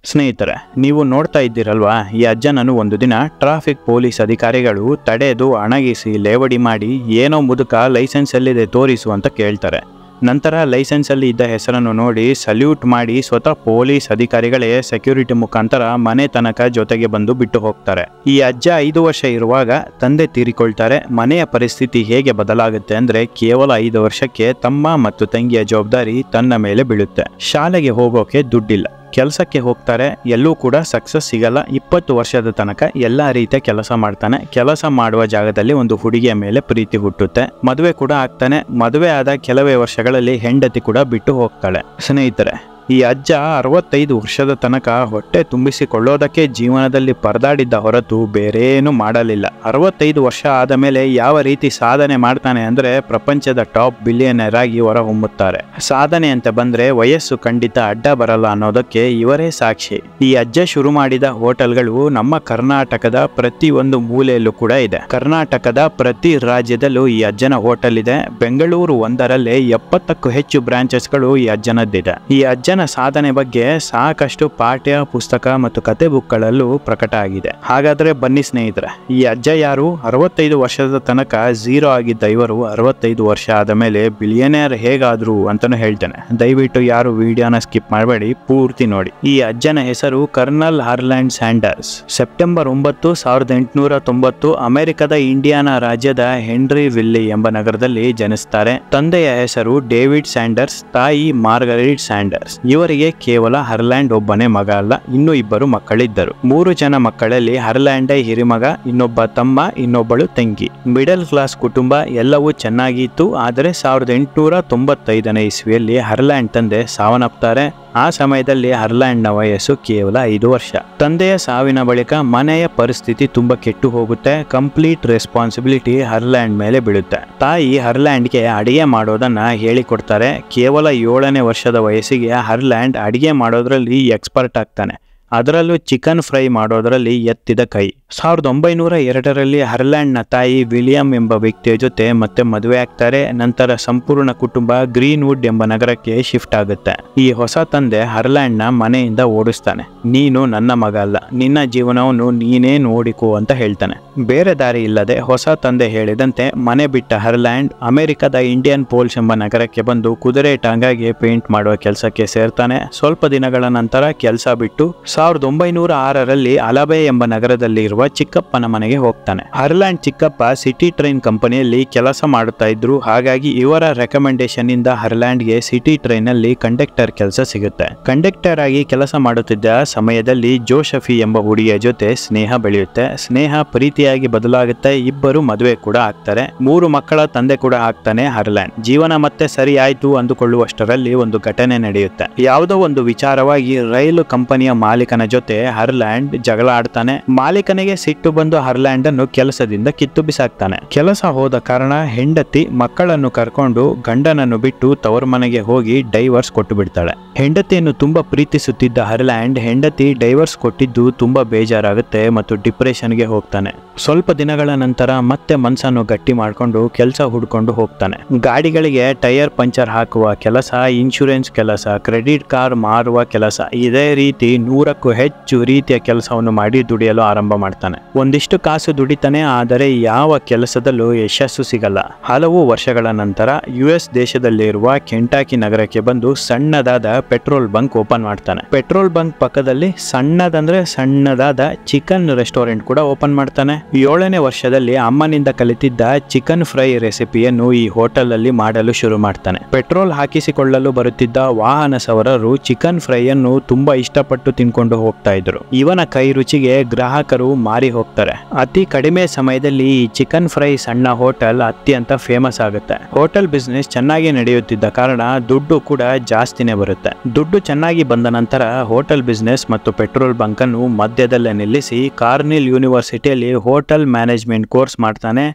ಸ್ನೇಹಿತರೆ, ನೀವು ನೋಡ್ತಾ ಇದ್ದೀರಲ್ವಾ, ಈ ಅಜ್ಜನನ್ನು ಒಂದು ದಿನ ಟ್ರಾಫಿಕ್ ಪೊಲೀಸ್ ಅಧಿಕಾರಿಗಳು ತಡೆದು ಅಣಗಿಸಿ ಲೇವಡಿ ಮಾಡಿ ಏನೋ ಮುದುಕ ಲೈಸೆನ್ಸ್ ಎಲ್ಲಿದೆ ತೋರಿಸು ಅಂತ ಕೇಳ್ತಾರೆ. ನಂತರ ಲೈಸೆನ್ಸ್ ಅಲ್ಲಿ ಇದ್ದ ಹೆಸರನ್ನು ನೋಡಿ ಸಲ್ಯೂಟ್ ಮಾಡಿ ಸ್ವತಃ ಪೊಲೀಸ್ ಅಧಿಕಾರಿಗಳೇ ಸೆಕ್ಯೂರಿಟಿ ಮುಖಾಂತರ ಮನೆ ತನಕ ಜೊತೆಗೆ ಬಂದು ಬಿಟ್ಟು ಹೋಗ್ತಾರೆ. ಈ ಅಜ್ಜ 5 ವರ್ಷ ಇರುವಾಗ ತಂದೆ ತೀರಿಕೊಳ್ತಾರೆ. ಮನೆಯ ಪರಿಸ್ಥಿತಿ ಹೇಗೆ ಬದಲಾಗುತ್ತೆ ಅಂದ್ರೆ ಕೇವಲ 5 ವರ್ಷಕ್ಕೆ ತಮ್ಮ ಮತ್ತು ತಂಗಿಯ ಜವಾಬ್ದಾರಿ ತನ್ನ ಮೇಲೆ ಬೀಳುತ್ತೆ. ಶಾಲೆಗೆ ಹೋಗೋಕೆ ದುಡ್ಡಿಲ್ಲ, ಕೆಲಸಕ್ಕೆ ಹೋಗ್ತಾರೆ, ಎಲ್ಲೂ ಕೂಡ ಸಕ್ಸಸ್ ಸಿಗಲ್ಲ. 20 ವರ್ಷದ ತನಕ ಎಲ್ಲಾ ರೀತಿಯ ಕೆಲಸ ಮಾಡ್ತಾನೆ. ಕೆಲಸ ಮಾಡುವ ಜಾಗದಲ್ಲಿ ಒಂದು ಹುಡುಗಿಯ ಮೇಲೆ ಪ್ರೀತಿ ಹುಟ್ಟುತ್ತೆ. ಮದುವೆ ಕೂಡ ಆಗ್ತಾನೆ. ಮದುವೆ ಆದ ಕೆಲವೇ ವರ್ಷಗಳಲ್ಲಿ ಹೆಂಡತಿ ಕೂಡ ಬಿಟ್ಟು ಹೋಗ್ತಾಳೆ. ಸ್ನೇಹಿತರೆ, ಈ ಅಜ್ಜ 65 ವರ್ಷದ ತನಕ ಹೊಟ್ಟೆ ತುಂಬಿಸಿಕೊಳ್ಳೋದಕ್ಕೆ ಜೀವನದಲ್ಲಿ ಪರದಾಡಿದ್ದ ಹೊರತು ಬೇರೇನು ಮಾಡಲಿಲ್ಲ. 65 ವರ್ಷ ಆದ ಮೇಲೆ ಯಾವ ರೀತಿ ಸಾಧನೆ ಮಾಡ್ತಾನೆ ಅಂದ್ರೆ ಪ್ರಪಂಚದ ಟಾಪ್ ಬಿಲಿಯನರ್ ಆಗಿ ಹೊರಹೊಮ್ಮುತ್ತಾರೆ. ಸಾಧನೆ ಅಂತ ಬಂದ್ರೆ ವಯಸ್ಸು ಖಂಡಿತ ಅಡ್ಡ ಬರಲ್ಲ ಅನ್ನೋದಕ್ಕೆ ಇವರೇ ಸಾಕ್ಷಿ. ಈ ಅಜ್ಜ ಶುರು ಮಾಡಿದ ಹೋಟೆಲ್ಗಳು ನಮ್ಮ ಕರ್ನಾಟಕದ ಪ್ರತಿ ಒಂದು ಮೂಲೆಯಲ್ಲೂ ಕೂಡ ಇದೆ. ಕರ್ನಾಟಕದ ಪ್ರತಿ ರಾಜ್ಯದಲ್ಲೂ ಈ ಅಜ್ಜನ ಹೋಟೆಲ್ ಇದೆ. ಬೆಂಗಳೂರು ಒಂದರಲ್ಲೇ 70ಕ್ಕೂ ಹೆಚ್ಚು ಬ್ರಾಂಚಸ್ಗಳು ಈ ಅಜ್ಜನದ್ದಿದೆ. ಈ ಅಜ್ಜನ ಸಾಧನೆ ಬಗ್ಗೆ ಸಾಕಷ್ಟು ಪಾಠ್ಯ ಪುಸ್ತಕ ಮತ್ತು ಕತೆ ಬುಕ್ಗಳಲ್ಲೂ ಪ್ರಕಟ ಆಗಿದೆ. ಹಾಗಾದ್ರೆ ಬನ್ನಿ ಸ್ನೇಹಿತರೆ, ಈ ಅಜ್ಜ ಯಾರು? 65 ವರ್ಷದ ತನಕ ಝೀರೋ ಆಗಿದ್ದ ಇವರು 65 ವರ್ಷ ಆದ ಮೇಲೆ ಬಿಲಿಯನೇರ್ ಹೇಗಾದ್ರು ಅಂತಾನು ಹೇಳ್ತೇನೆ. ದಯವಿಟ್ಟು ಯಾರು ವಿಡಿಯೋನ ಸ್ಕಿಪ್ ಮಾಡಬೇಡಿ, ಪೂರ್ತಿ ನೋಡಿ. ಈ ಅಜ್ಜನ ಹೆಸರು ಕರ್ನಲ್ ಹಾರ್ಲ್ಯಾಂಡ್ ಸ್ಯಾಂಡರ್ಸ್. ಸೆಪ್ಟೆಂಬರ್ 9, 1890 ಅಮೆರಿಕದ ಇಂಡಿಯಾನಾ ರಾಜ್ಯದ ಹೆನ್ರಿ ವಿಲ್ಲಿ ಎಂಬ ನಗರದಲ್ಲಿ ಜನಿಸ್ತಾರೆ. ತಂದೆಯ ಹೆಸರು ಡೇವಿಡ್ ಸ್ಯಾಂಡರ್ಸ್, ತಾಯಿ ಮಾರ್ಗರೆಟ್ ಸ್ಯಾಂಡರ್ಸ್. ಇವರಿಗೆ ಕೇವಲ ಹರ್ಲ್ಯಾಂಡ್ ಒಬ್ಬನೇ ಮಗ ಅಲ್ಲ, ಇನ್ನೂ 2 ಮಕ್ಕಳಿದ್ದರು. 3 ಜನ ಮಕ್ಕಳಲ್ಲಿ ಹರ್ಲ್ಯಾಂಡೇ ಹಿರಿಮಗ, ಇನ್ನೊಬ್ಬ ತಮ್ಮ, ಇನ್ನೊಬ್ಬಳು ತಂಗಿ. ಮಿಡಲ್ ಕ್ಲಾಸ್ ಕುಟುಂಬ. ಎಲ್ಲವೂ ಚೆನ್ನಾಗಿತ್ತು. ಆದರೆ 1895ನೇ ಇಸ್ವಿಯಲ್ಲಿ ಹರ್ಲ್ಯಾಂಡ್ ತಂದೆ ಸಾವನ್ನಪ್ತಾರೆ. ಆ ಸಮಯದಲ್ಲಿ ಹರ್ಲ್ಯಾಂಡ್ನ ವಯಸ್ಸು ಕೇವಲ 5 ವರ್ಷ. ತಂದೆಯ ಸಾವಿನ ಬಳಿಕ ಮನೆಯ ಪರಿಸ್ಥಿತಿ ತುಂಬಾ ಕೆಟ್ಟು ಹೋಗುತ್ತೆ. ಕಂಪ್ಲೀಟ್ ರೆಸ್ಪಾನ್ಸಿಬಿಲಿಟಿ ಹರ್ಲ್ಯಾಂಡ್ ಮೇಲೆ ಬೀಳುತ್ತೆ. ತಾಯಿ ಹರ್ಲ್ಯಾಂಡ್ಗೆ ಅಡಿಗೆ ಮಾಡೋದನ್ನ ಹೇಳಿಕೊಡ್ತಾರೆ. ಕೇವಲ 7ನೇ ವರ್ಷದ ವಯಸ್ಸಿಗೆ ಹರ್ಲ್ಯಾಂಡ್ ಅಡಿಗೆ ಮಾಡೋದ್ರಲ್ಲಿ ಎಕ್ಸ್ಪರ್ಟ್ ಆಗ್ತಾನೆ. ಅದರಲ್ಲೂ ಚಿಕನ್ ಫ್ರೈ ಮಾಡೋದರಲ್ಲಿ ಎತ್ತಿದ ಕೈ. 1902ರಲ್ಲಿ ಹರ್ಲ್ಯಾಂಡ್ನ ತಾಯಿ ವಿಲಿಯಂ ಎಂಬ ವ್ಯಕ್ತಿಯ ಜೊತೆ ಮತ್ತೆ ಮದುವೆ ಆಗ್ತಾರೆ. ನಂತರ ಸಂಪೂರ್ಣ ಕುಟುಂಬ ಗ್ರೀನ್ವುಡ್ ಎಂಬ ನಗರಕ್ಕೆ ಶಿಫ್ಟ್ ಆಗುತ್ತೆ. ಈ ಹೊಸ ತಂದೆ ಹರ್ಲ್ಯಾಂಡ್ನ ಮನೆಯಿಂದ ಓಡಿಸ್ತಾನೆ. ನೀನು ನನ್ನ ಮಗ ಅಲ್ಲ, ನಿನ್ನ ಜೀವನವನ್ನು ನೀನೇ ನೋಡಿಕೋ ಅಂತ ಹೇಳ್ತಾನೆ. ಬೇರೆ ದಾರಿ ಇಲ್ಲದೆ ಹೊಸ ತಂದೆ ಹೇಳಿದಂತೆ ಮನೆ ಬಿಟ್ಟ ಹರ್ಲ್ಯಾಂಡ್ ಅಮೆರಿಕದ ಇಂಡಿಯನ್ ಪೋಲ್ಸ್ ಎಂಬ ನಗರಕ್ಕೆ ಬಂದು ಕುದುರೆ ಟಾಂಗಾಗೆ ಪೇಂಟ್ ಮಾಡುವ ಕೆಲಸಕ್ಕೆ ಸೇರ್ತಾನೆ. ಸ್ವಲ್ಪ ದಿನಗಳ ನಂತರ ಕೆಲಸ ಬಿಟ್ಟು 1906ರಲ್ಲಿ ಅಲಬೆ ಎಂಬ ನಗರದಲ್ಲಿ ಇರುವ ಚಿಕ್ಕಪ್ಪನ ಮನೆಗೆ ಹೋಗ್ತಾನೆ. ಹರ್ಲ್ಯಾಂಡ್ ಚಿಕ್ಕಪ್ಪ ಸಿಟಿ ಟ್ರೈನ್ ಕಂಪನಿಯಲ್ಲಿ ಕೆಲಸ ಮಾಡುತ್ತಾ ಇದ್ರು. ಹಾಗಾಗಿ ಇವರ ರೆಕಮೆಂಡೇಶನ್ ಇಂದ ಹರ್ಲ್ಯಾಂಡ್ಗೆ ಸಿಟಿ ಟ್ರೈನ್ ನಲ್ಲಿ ಕಂಡಕ್ಟರ್ ಕೆಲಸ ಸಿಗುತ್ತೆ. ಕಂಡಕ್ಟರ್ ಆಗಿ ಕೆಲಸ ಮಾಡುತ್ತಿದ್ದ ಸಮಯದಲ್ಲಿ ಜೋಸಫಿ ಎಂಬ ಹುಡುಗಿಯ ಜೊತೆ ಸ್ನೇಹ ಬೆಳೆಯುತ್ತೆ. ಸ್ನೇಹ ಪ್ರೀತಿಯಾಗಿ ಬದಲಾಗುತ್ತೆ. ಇಬ್ಬರು ಮದುವೆ ಕೂಡ ಆಗ್ತಾರೆ. 3 ಮಕ್ಕಳ ತಂದೆ ಕೂಡ ಆಗ್ತಾನೆ ಹರ್ಲ್ಯಾಂಡ್. ಜೀವನ ಮತ್ತೆ ಸರಿ ಆಯ್ತು ಅಂದುಕೊಳ್ಳುವಷ್ಟರಲ್ಲಿ ಒಂದು ಘಟನೆ ನಡೆಯುತ್ತೆ. ಯಾವುದೋ ಒಂದು ವಿಚಾರವಾಗಿ ರೈಲು ಕಂಪನಿಯ ಮಾಲೀಕನ ಜೊತೆ ಹರ್ಲ್ಯಾಂಡ್ ಜಗಳ ಆಡ್ತಾನೆ. ಮಾಲೀಕನಿಗೆ ಸಿಟ್ಟು ಬಂದು ಹರ್ಲ್ಯಾಂಡ್ ಅನ್ನು ಕೆಲಸದಿಂದ ಕಿತ್ತು ಬಿಸಾಕ್ತಾನೆ. ಕೆಲಸ ಹೋದ ಕಾರಣ ಹೆಂಡತಿ ಮಕ್ಕಳನ್ನು ಕರ್ಕೊಂಡು ಗಂಡನನ್ನು ಬಿಟ್ಟು ತವರು ಮನೆಗೆ ಹೋಗಿ ಡೈವರ್ಸ್ ಕೊಟ್ಟು ಬಿಡ್ತಾಳೆ. ಹೆಂಡತಿಯನ್ನು ತುಂಬಾ ಪ್ರೀತಿಸುತ್ತಿದ್ದ ಹರ್ಲ್ಯಾಂಡ್ ಹೆಂಡತಿ ಡೈವರ್ಸ್ ಕೊಟ್ಟಿದ್ದು ತುಂಬಾ ಬೇಜಾರಾಗುತ್ತೆ ಮತ್ತು ಡಿಪ್ರೆಷನ್ಗೆ ಹೋಗ್ತಾನೆ. ಸ್ವಲ್ಪ ದಿನಗಳ ನಂತರ ಮತ್ತೆ ಮನಸ್ಸನ್ನು ಗಟ್ಟಿ ಮಾಡಿಕೊಂಡು ಕೆಲಸ ಹುಡ್ಕೊಂಡು ಹೋಗ್ತಾನೆ. ಗಾಡಿಗಳಿಗೆ ಟೈರ್ ಪಂಚರ್ ಹಾಕುವ ಕೆಲಸ, ಇನ್ಶೂರೆನ್ಸ್ ಕೆಲಸ, ಕ್ರೆಡಿಟ್ ಕಾರ್ಡ್ ಮಾರುವ ಕೆಲಸ, ಇದೇ ರೀತಿ 100ಕ್ಕೂ ಹೆಚ್ಚು ರೀತಿಯ ಕೆಲಸವನ್ನು ಮಾಡಿ ದುಡಿಯಲು ಆರಂಭ ಮಾಡ್ತಾನೆ. ಒಂದಿಷ್ಟು ಕಾಸು ದುಡಿತಾನೆ, ಆದರೆ ಯಾವ ಕೆಲಸದಲ್ಲೂ ಯಶಸ್ಸು ಸಿಗಲ್ಲ. ಹಲವು ವರ್ಷಗಳ ನಂತರ US ದೇಶದಲ್ಲಿರುವ ಕೆಂಟಾಕಿ ನಗರಕ್ಕೆ ಬಂದು ಸಣ್ಣದಾದ ಪೆಟ್ರೋಲ್ ಬಂಕ್ ಓಪನ್ ಮಾಡ್ತಾನೆ. ಪೆಟ್ರೋಲ್ ಬಂಕ್ ಪಕ್ಕದಲ್ಲಿ ಸಣ್ಣದಾದ ಚಿಕನ್ ರೆಸ್ಟೋರೆಂಟ್ ಕೂಡ ಓಪನ್ ಮಾಡ್ತಾನೆ. 7ನೇ ವರ್ಷದಲ್ಲಿ ಅಮ್ಮನಿಂದ ಕಲಿತಿದ್ದ ಚಿಕನ್ ಫ್ರೈ ರೆಸಿಪಿಯನ್ನು ಈ ಹೋಟೆಲ್ ಅಲ್ಲಿ ಮಾಡಲು ಶುರು ಮಾಡ್ತಾನೆ. ಪೆಟ್ರೋಲ್ ಹಾಕಿಸಿಕೊಳ್ಳಲು ಬರುತ್ತಿದ್ದ ವಾಹನ ಸವಾರರು ಚಿಕನ್ ಫ್ರೈ ಅನ್ನು ತುಂಬಾ ಇಷ್ಟಪಟ್ಟು ತಿನ್ಕೊಂಡು ಹೋಗ್ತಾ ಇದ್ರು. ಇವನ ಕೈ ರುಚಿಗೆ ಗ್ರಾಹಕರು ಮಾರಿ ಹೋಗ್ತಾರೆ. ಅತಿ ಕಡಿಮೆ ಸಮಯದಲ್ಲಿ ಈ ಚಿಕನ್ ಫ್ರೈ ಸಣ್ಣ ಹೋಟೆಲ್ ಅತ್ಯಂತ ಫೇಮಸ್ ಆಗುತ್ತೆ. ಹೋಟೆಲ್ ಬಿಸ್ನೆಸ್ ಚೆನ್ನಾಗಿ ನಡೆಯುತ್ತಿದ್ದ ಕಾರಣ ದುಡ್ಡು ಕೂಡ ಜಾಸ್ತಿನೇ ಬರುತ್ತೆ. ದುಡ್ಡು ಚೆನ್ನಾಗಿ ಬಂದ ನಂತರ ಹೋಟೆಲ್ ಬಿಸ್ನೆಸ್ ಮತ್ತು ಪೆಟ್ರೋಲ್ ಬಂಕ್ ಅನ್ನು ಮಧ್ಯದಲ್ಲೇ ನಿಲ್ಲಿಸಿ ಕಾರ್ನಿಲ್ ಯೂನಿವರ್ಸಿಟಿಯಲ್ಲಿ ಹೋಟೆಲ್ ಮ್ಯಾನೇಜ್ಮೆಂಟ್ ಕೋರ್ಸ್ ಮಾಡ್ತಾನೆ.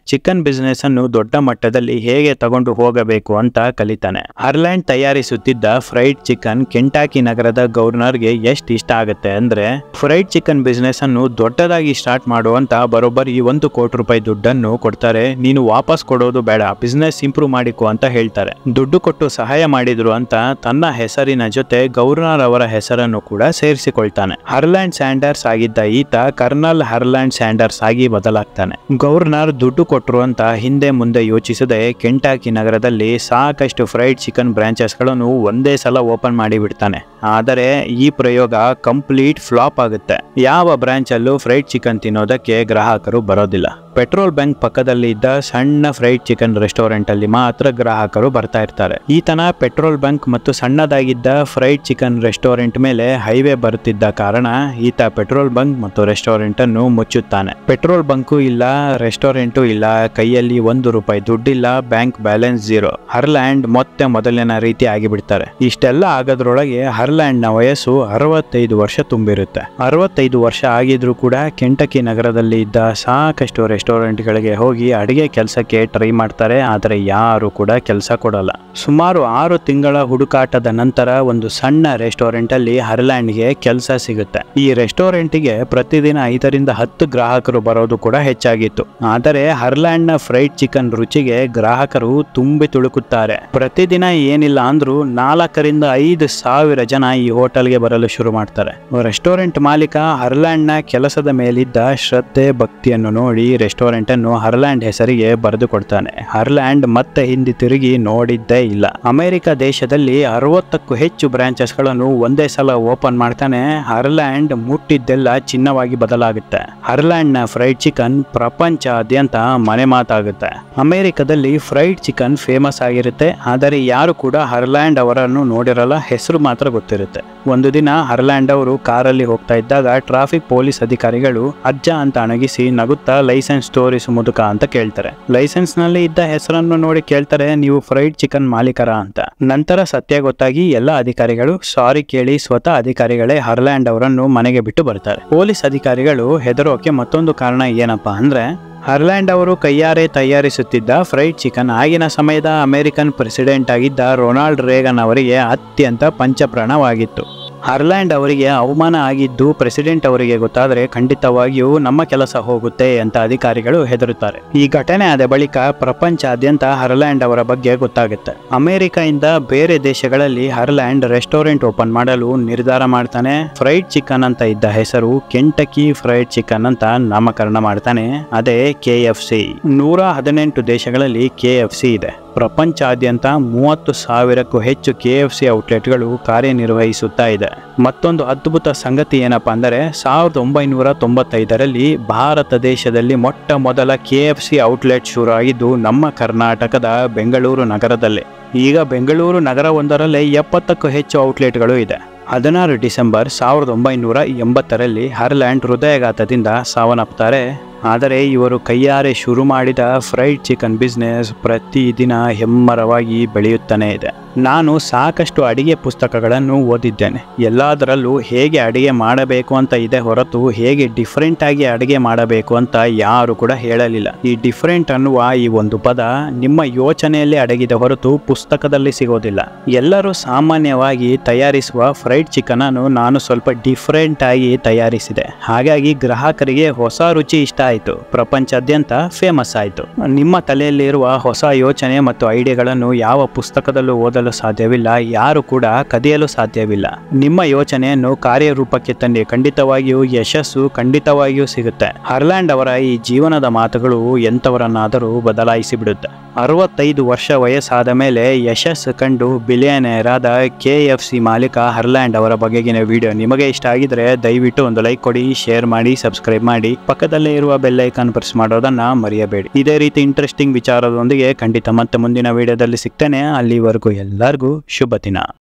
ಚಿಕನ್ ಬಿಸ್ನೆಸ್ ಅನ್ನು ದೊಡ್ಡ ಮಟ್ಟದಲ್ಲಿ ಹೇಗೆ ತಗೊಂಡು ಹೋಗಬೇಕು ಅಂತ ಕಲಿತಾನೆ. ಹರ್ಲ್ಯಾಂಡ್ ತಯಾರಿಸುತ್ತಿದ್ದ ಫ್ರೈಡ್ ಚಿಕನ್ ಕೆಂಟಾಕಿ ನಗರದ ಗವರ್ನರ್ಗೆ ಎಷ್ಟು ಇಷ್ಟ ಆಗುತ್ತೆ ಆಗುತ್ತೆ ಅಂದ್ರೆ ಫ್ರೈಡ್ ಚಿಕನ್ ಬಿಸ್ನೆಸ್ ಅನ್ನು ದೊಡ್ಡದಾಗಿ ಸ್ಟಾರ್ಟ್ ಮಾಡುವಂತ ಬರೋಬ್ಬರಿ 1 ಕೋಟಿ ರೂಪಾಯಿ ದುಡ್ಡನ್ನು ಕೊಡ್ತಾರೆ. ನೀನು ವಾಪಸ್ ಕೊಡೋದು ಬೇಡ, ಬಿಸ್ನೆಸ್ ಇಂಪ್ರೂವ್ ಮಾಡಿಕೊ ಅಂತ ಹೇಳ್ತಾರೆ. ದುಡ್ಡು ಕೊಟ್ಟು ಸಹಾಯ ಮಾಡಿದ್ರು ಅಂತ ತನ್ನ ಹೆಸರಿನ ಜೊತೆ ಗವರ್ನರ್ ಅವರ ಹೆಸರನ್ನು ಕೂಡ ಸೇರಿಸಿಕೊಳ್ತಾನೆ. ಹರ್ಲ್ಯಾಂಡ್ ಸ್ಯಾಂಡರ್ಸ್ ಆಗಿದ್ದ ಈತ ಕರ್ನಲ್ ಹರ್ಲ್ಯಾಂಡ್ ಸ್ಯಾಂಡರ್ಸ್ ಆಗಿ ಬದಲಾಗ್ತಾನೆ. ಗವರ್ನರ್ ದುಡ್ಡು ಕೊಟ್ಟರು ಅಂತ ಹಿಂದೆ ಮುಂದೆ ಯೋಚಿಸದೆ ಕೆಂಟಾಕಿ ನಗರದಲ್ಲಿ ಸಾಕಷ್ಟು ಫ್ರೈಡ್ ಚಿಕನ್ ಬ್ರಾಂಚಸ್ ಗಳನ್ನು ಒಂದೇ ಸಲ ಓಪನ್ ಮಾಡಿ ಬಿಡ್ತಾನೆ. ಆದರೆ ಈ ಪ್ರಯೋಗ ಕಂಪ್ಲೀಟ್ ಫ್ಲಾಪ್ ಆಗುತ್ತೆ. ಯಾವ ಬ್ರಾಂಚ್ ಅಲ್ಲೂ ಫ್ರೈಡ್ ಚಿಕನ್ ತಿನ್ನೋದಕ್ಕೆ ಗ್ರಾಹಕರು ಬರೋದಿಲ್ಲ. ಪೆಟ್ರೋಲ್ ಬಂಕ್ ಪಕ್ಕದಲ್ಲಿ ಇದ್ದ ಸಣ್ಣ ಫ್ರೈಡ್ ಚಿಕನ್ ರೆಸ್ಟೋರೆಂಟ್ ಅಲ್ಲಿ ಮಾತ್ರ ಗ್ರಾಹಕರು ಬರ್ತಾ ಇರ್ತಾರೆ. ಈತನ ಪೆಟ್ರೋಲ್ ಬಂಕ್ ಮತ್ತು ಸಣ್ಣದಾಗಿದ್ದ ಫ್ರೈಡ್ ಚಿಕನ್ ರೆಸ್ಟೋರೆಂಟ್ ಮೇಲೆ ಹೈವೇ ಬರುತ್ತಿದ್ದ ಕಾರಣ ಈತ ಪೆಟ್ರೋಲ್ ಬಂಕ್ ಮತ್ತು ರೆಸ್ಟೋರೆಂಟ್ ಅನ್ನು ಮುಚ್ಚುತ್ತಾನೆ. ಪೆಟ್ರೋಲ್ ಬಂಕು ಇಲ್ಲ, ರೆಸ್ಟೋರೆಂಟು ಇಲ್ಲ, ಕೈಯಲ್ಲಿ 1 ರೂಪಾಯಿ ದುಡ್ಡಿಲ್ಲ, ಬ್ಯಾಂಕ್ ಬ್ಯಾಲೆನ್ಸ್ 0. ಹರ್ಲ್ಯಾಂಡ್ ಮತ್ತೆ ಮೊದಲಿನ ರೀತಿ ಆಗಿಬಿಡ್ತಾರೆ. ಇಷ್ಟೆಲ್ಲ ಆಗೋದ್ರೊಳಗೆ ಹರ್ಲ್ಯಾಂಡ್ ನ ವಯಸ್ಸು 65 ವರ್ಷ ತುಂಬಿರುತ್ತೆ. 65 ವರ್ಷ ಆಗಿದ್ರೂ ಕೂಡ ಕೆಂಟಕಿ ನಗರದಲ್ಲಿ ಇದ್ದ ಸಾಕಷ್ಟು ರೆಸ್ಟೋರೆಂಟ್ ಗಳಿಗೆ ಹೋಗಿ ಅಡಿಗೆ ಕೆಲಸಕ್ಕೆ ಟ್ರೈ ಮಾಡ್ತಾರೆ. ಆದರೆ ಯಾರು ಕೂಡ ಕೆಲಸ ಕೊಡಲ್ಲ. ಸುಮಾರು 6 ತಿಂಗಳ ಹುಡುಕಾಟದ ನಂತರ ಒಂದು ಸಣ್ಣ ರೆಸ್ಟೋರೆಂಟ್ ಅಲ್ಲಿ ಹರ್ಲ್ಯಾಂಡ್ ಗೆ ಕೆಲಸ ಸಿಗುತ್ತೆ. ಈ ರೆಸ್ಟೋರೆಂಟ್ ಗೆ ಪ್ರತಿದಿನ 5 ರಿಂದ 10 ಗ್ರಾಹಕರು ಬರೋದು ಕೂಡ ಹೆಚ್ಚಾಗಿತ್ತು. ಆದರೆ ಹರ್ಲ್ಯಾಂಡ್ ನ ಫ್ರೈಡ್ ಚಿಕನ್ ರುಚಿಗೆ ಗ್ರಾಹಕರು ತುಂಬಿ ತುಳುಕುತ್ತಾರೆ. ಪ್ರತಿದಿನ ಏನಿಲ್ಲ ಅಂದ್ರೂ 4 ರಿಂದ 5 ಸಾವಿರ ಜನ ಈ ಹೋಟೆಲ್ಗೆ ಬರಲು ಶುರು ಮಾಡ್ತಾರೆ. ರೆಸ್ಟೋರೆಂಟ್ ಮಾಲೀಕ ಹರ್ಲ್ಯಾಂಡ್ ನ ಕೆಲಸದ ಮೇಲಿದ್ದ ಶ್ರದ್ಧೆ ಭಕ್ತಿಯನ್ನು ನೋಡಿ ರೆಸ್ಟೋರೆಂಟ್ ಅನ್ನು ಹರ್ಲ್ಯಾಂಡ್ ಹೆಸರಿಗೆ ಬರೆದು ಕೊಡ್ತಾನೆ. ಹರ್ಲ್ಯಾಂಡ್ ಮತ್ತೆ ಹಿಂದೆ ತಿರುಗಿ ನೋಡಿದ್ದೇ ಇಲ್ಲ. ಅಮೆರಿಕ ದೇಶದಲ್ಲಿ 60ಕ್ಕೂ ಹೆಚ್ಚು ಬ್ರಾಂಚಸ್ ಗಳನ್ನು ಒಂದೇ ಸಲ ಓಪನ್ ಮಾಡ್ತಾನೆ. ಹರ್ಲ್ಯಾಂಡ್ ಮುಟ್ಟಿದ್ದೆಲ್ಲ ಚಿನ್ನವಾಗಿ ಬದಲಾಗುತ್ತೆ. ಹರ್ಲ್ಯಾಂಡ್ ನ ಫ್ರೈಡ್ ಚಿಕನ್ ಪ್ರಪಂಚಾದ್ಯಂತ ಮನೆ ಮಾತಾಗುತ್ತೆ. ಅಮೆರಿಕದಲ್ಲಿ ಫ್ರೈಡ್ ಚಿಕನ್ ಫೇಮಸ್ ಆಗಿರುತ್ತೆ. ಆದರೆ ಯಾರು ಕೂಡ ಹರ್ಲ್ಯಾಂಡ್ ಅವರನ್ನು ನೋಡಿರಲ್ಲ, ಹೆಸರು ಮಾತ್ರ ಗೊತ್ತಿರುತ್ತೆ. ಒಂದು ದಿನ ಹರ್ಲ್ಯಾಂಡ್ ಅವರು ಕಾರಲ್ಲಿ ಹೋಗ್ತಾ ಇದ್ದಾಗ ಟ್ರಾಫಿಕ್ ಪೊಲೀಸ್ ಅಧಿಕಾರಿಗಳು ಅಜ್ಜ ಅಂತ ಅಣಗಿಸಿ ನಗುತ್ತಾ ಲೈಸೆನ್ಸ್ ತೋರಿಸು ಮುದುಕ ಅಂತ ಕೇಳ್ತಾರೆ. ಲೈಸೆನ್ಸ್ ನಲ್ಲಿ ಇದ್ದ ಹೆಸರನ್ನು ನೋಡಿ ಕೇಳ್ತಾರೆ, ನೀವು ಫ್ರೈಡ್ ಚಿಕನ್ ಮಾಲೀಕರ ಅಂತ. ನಂತರ ಸತ್ಯ ಗೊತ್ತಾಗಿ ಎಲ್ಲ ಅಧಿಕಾರಿಗಳು ಸಾರಿ ಕೇಳಿ ಸ್ವತಃ ಅಧಿಕಾರಿಗಳೇ ಹರ್ಲ್ಯಾಂಡ್ ಅವರನ್ನು ಮನೆಗೆ ಬಿಟ್ಟು ಬರ್ತಾರೆ. ಪೊಲೀಸ್ ಅಧಿಕಾರಿಗಳು ಹೆದರೋಕೆ ಮತ್ತೊಂದು ಕಾರಣ ಏನಪ್ಪಾ ಅಂದ್ರೆ ಹರ್ಲ್ಯಾಂಡ್ ಅವರು ಕೈಯಾರೆ ತಯಾರಿಸುತ್ತಿದ್ದ ಫ್ರೈಡ್ ಚಿಕನ್ ಆಗಿನ ಸಮಯದ ಅಮೆರಿಕನ್ ಪ್ರೆಸಿಡೆಂಟ್ ಆಗಿದ್ದ ರೊನಾಲ್ಡ್ ರೇಗನ್ ಅವರಿಗೆ ಅತ್ಯಂತ ಪಂಚಪ್ರಾಣವಾಗಿತ್ತು. ಹರ್ಲ್ಯಾಂಡ್ ಅವರಿಗೆ ಅವಮಾನ ಆಗಿದ್ದು ಪ್ರೆಸಿಡೆಂಟ್ ಅವರಿಗೆ ಗೊತ್ತಾದರೆ ಖಂಡಿತವಾಗಿಯೂ ನಮ್ಮ ಕೆಲಸ ಹೋಗುತ್ತೆ ಅಂತ ಅಧಿಕಾರಿಗಳು ಹೆದರುತ್ತಾರೆ. ಈ ಘಟನೆ ಆದ ಬಳಿಕ ಪ್ರಪಂಚಾದ್ಯಂತ ಹರ್ಲ್ಯಾಂಡ್ ಅವರ ಬಗ್ಗೆ ಗೊತ್ತಾಗುತ್ತೆ. ಅಮೆರಿಕದಿಂದ ಬೇರೆ ದೇಶಗಳಲ್ಲಿ ಹರ್ಲ್ಯಾಂಡ್ ರೆಸ್ಟೋರೆಂಟ್ ಓಪನ್ ಮಾಡಲು ನಿರ್ಧಾರ ಮಾಡ್ತಾನೆ. ಫ್ರೈಡ್ ಚಿಕನ್ ಅಂತ ಇದ್ದ ಹೆಸರು ಕೆಂಟಕಿ ಫ್ರೈಡ್ ಚಿಕನ್ ಅಂತ ನಾಮಕರಣ ಮಾಡ್ತಾನೆ. ಅದೇ KFC. 118 ದೇಶಗಳಲ್ಲಿ KFC ಇದೆ. ಪ್ರಪಂಚಾದ್ಯಂತ 30,000ಕ್ಕೂ ಹೆಚ್ಚು KFC ಔಟ್ಲೆಟ್ಗಳು ಕಾರ್ಯನಿರ್ವಹಿಸುತ್ತಾ ಇದೆ. ಮತ್ತೊಂದು ಅದ್ಭುತ ಸಂಗತಿ ಏನಪ್ಪಾ ಅಂದರೆ 1995ರಲ್ಲಿ ಭಾರತ ದೇಶದಲ್ಲಿ ಮೊಟ್ಟ ಮೊದಲ KFC ಔಟ್ಲೆಟ್ ಶುರು ಆಗಿದ್ದು ನಮ್ಮ ಕರ್ನಾಟಕದ ಬೆಂಗಳೂರು ನಗರದಲ್ಲಿ. ಈಗ ಬೆಂಗಳೂರು ನಗರ ಒಂದರಲ್ಲೇ 70ಕ್ಕೂ ಹೆಚ್ಚು ಔಟ್ಲೆಟ್ಗಳು ಇದೆ. 16 ಡಿಸೆಂಬರ್ 1980ರಲ್ಲಿ ಹರ್ಲ್ಯಾಂಡ್ ಹೃದಯಾಘಾತದಿಂದ ಸಾವನ್ನಪ್ಪುತ್ತಾರೆ. ಆದರೆ ಇವರು ಕೈಯಾರೆ ಶುರು ಮಾಡಿದ ಫ್ರೈಡ್ ಚಿಕನ್ ಬಿಸ್ನೆಸ್ ಪ್ರತಿದಿನ ಹೆಮ್ಮರವಾಗಿ ಬೆಳೆಯುತ್ತಾನೆ ಇದೆ. ನಾನು ಸಾಕಷ್ಟು ಅಡಿಗೆ ಪುಸ್ತಕಗಳನ್ನು ಓದಿದ್ದೇನೆ. ಎಲ್ಲದರಲ್ಲೂ ಹೇಗೆ ಅಡಿಗೆ ಮಾಡಬೇಕು ಅಂತ ಇದೆ ಹೊರತು ಹೇಗೆ ಡಿಫ್ರೆಂಟ್ ಆಗಿ ಅಡಿಗೆ ಮಾಡಬೇಕು ಅಂತ ಯಾರು ಕೂಡ ಹೇಳಲಿಲ್ಲ. ಈ ಡಿಫ್ರೆಂಟ್ ಅನ್ನುವ ಈ ಒಂದು ಪದ ನಿಮ್ಮ ಯೋಚನೆಯಲ್ಲಿ ಅಡಗಿದೆ ಹೊರತು ಪುಸ್ತಕದಲ್ಲಿ ಸಿಗೋದಿಲ್ಲ. ಎಲ್ಲರೂ ಸಾಮಾನ್ಯವಾಗಿ ತಯಾರಿಸುವ ಫ್ರೈಡ್ ಚಿಕನ್ ಅನ್ನು ನಾನು ಸ್ವಲ್ಪ ಡಿಫ್ರೆಂಟ್ ಆಗಿ ತಯಾರಿಸಿದೆ. ಹಾಗಾಗಿ ಗ್ರಾಹಕರಿಗೆ ಹೊಸ ರುಚಿ ಇಷ್ಟ ಆಯಿತು, ಪ್ರಪಂಚಾದ್ಯಂತ ಫೇಮಸ್ ಆಯಿತು. ನಿಮ್ಮ ತಲೆಯಲ್ಲಿರುವ ಹೊಸ ಯೋಚನೆ ಮತ್ತು ಐಡಿಯಾಗಳನ್ನು ಯಾವ ಪುಸ್ತಕದಲ್ಲೂ ಓದಲು ಸಾಧ್ಯವಿಲ್ಲ, ಯಾರು ಕೂಡ ಕದಿಯಲು ಸಾಧ್ಯವಿಲ್ಲ. ನಿಮ್ಮ ಯೋಚನೆಯನ್ನು ಕಾರ್ಯರೂಪಕ್ಕೆ ತನ್ನಿ, ಖಂಡಿತವಾಗಿಯೂ ಯಶಸ್ಸು ಖಂಡಿತವಾಗಿಯೂ ಸಿಗುತ್ತೆ. ಹರ್ಲ್ಯಾಂಡ್ ಅವರ ಈ ಜೀವನದ ಮಾತುಗಳು ಎಂಥವರನ್ನಾದರೂ ಬದಲಾಯಿಸಿ ಬಿಡುತ್ತೆ. 65 ವರ್ಷ ವಯಸ್ಸಾದ ಮೇಲೆ ಯಶಸ್ಸು ಕಂಡು ಬಿಲಿಯನೇರ್ ಆದ KFC ಮಾಲೀಕ ಹರ್ಲ್ಯಾಂಡ್ ಅವರ ಬಗೆಗಿನ ವಿಡಿಯೋ ನಿಮಗೆ ಇಷ್ಟ ಆಗಿದ್ರೆ ದಯವಿಟ್ಟು ಒಂದು ಲೈಕ್ ಕೊಡಿ, ಶೇರ್ ಮಾಡಿ, ಸಬ್ಸ್ಕ್ರೈಬ್ ಮಾಡಿ, ಪಕ್ಕದಲ್ಲೇ ಇರುವ ಬೆಲ್ ಐಕಾನ್ ಪ್ರೆಸ್ ಮಾಡೋದನ್ನ ಮರೆಯಬೇಡಿ. ಇದೇ ರೀತಿ ಇಂಟ್ರೆಸ್ಟಿಂಗ್ ವಿಚಾರದೊಂದಿಗೆ ಖಂಡಿತ ಮತ್ತೆ ಮುಂದಿನ ವಿಡಿಯೋದಲ್ಲಿ ಸಿಗ್ತೇನೆ. ಅಲ್ಲಿವರೆಗೂ ಎಲ್ಲರಿಗೂ ಶುಭ ದಿನ.